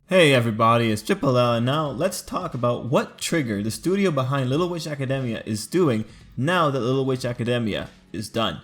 Hey everybody, it's Tripl-L, and now let's talk about what Trigger, the studio behind Little Witch Academia, is doing now that Little Witch Academia is done.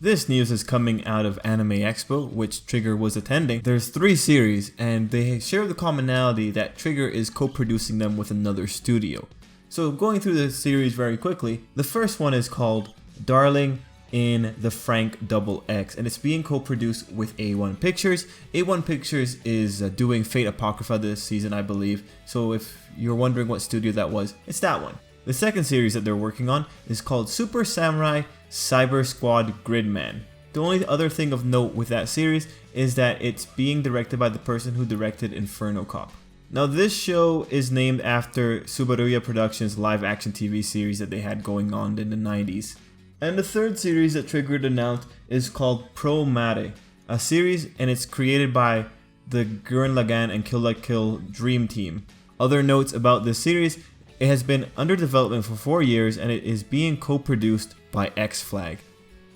This news is coming out of Anime Expo, which Trigger was attending. There's 3 series, and they share the commonality that Trigger is co-producing them with another studio. So going through the series very quickly, the first one is called Darling in the Frank XX, and it's being co-produced with A1 Pictures. A1 Pictures is doing Fate Apocrypha this season, I believe, so if you're wondering what studio that was, it's that one. The second series that they're working on is called Super Samurai Cyber Squad Gridman. The only other thing of note with that series is that it's being directed by the person who directed Inferno Cop. Now this show is named after Subaruya Productions live action TV series that they had going on in the 90s. And the third series that Triggered announced is called Pro Mate, a series, and it's created by the Gurren Lagann and Kill La Kill Dream Team. Other notes about this series: it has been under development for 4 years and it is being co-produced by X-Flag,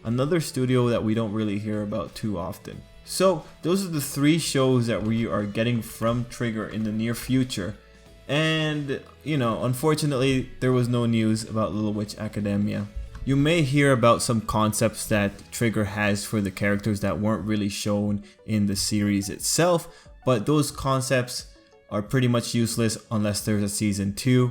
another studio that we don't really hear about too often. So those are the 3 shows that we are getting from Trigger in the near future. And unfortunately there was no news about Little Witch Academia. You may hear about some concepts that Trigger has for the characters that weren't really shown in the series itself, but those concepts are pretty much useless unless there's a season 2,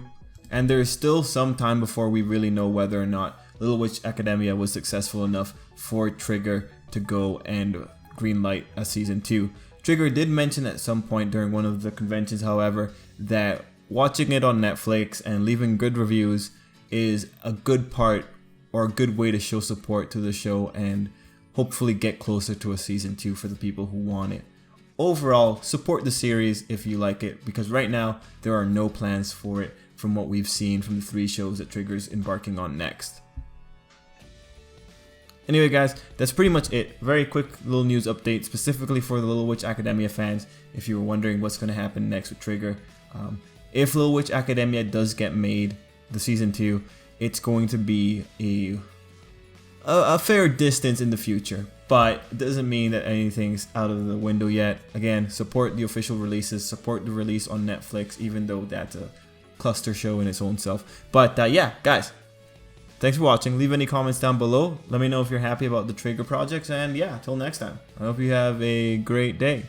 and there's still some time before we really know whether or not Little Witch Academia was successful enough for Trigger to go and greenlight a season 2. Trigger did mention at some point during one of the conventions, however, that watching it on Netflix and leaving good reviews is a good part or a good way to show support to the show and hopefully get closer to a season 2 for the people who want it. Overall, support the series if you like it, because right now there are no plans for it from what we've seen from the 3 shows that Trigger's embarking on next. Anyway guys, that's pretty much it. Very quick little news update specifically for the Little Witch Academia fans if you were wondering what's going to happen next with Trigger. If Little Witch Academia does get made, the season 2, it's going to be a fair distance in the future, but it doesn't mean that anything's out of the window yet. Again, support the official releases, support the release on Netflix, even though that's a cluster show in its own self. But yeah, guys, thanks for watching. Leave any comments down below. Let me know if you're happy about the Trigger projects, and yeah, till next time, I hope you have a great day.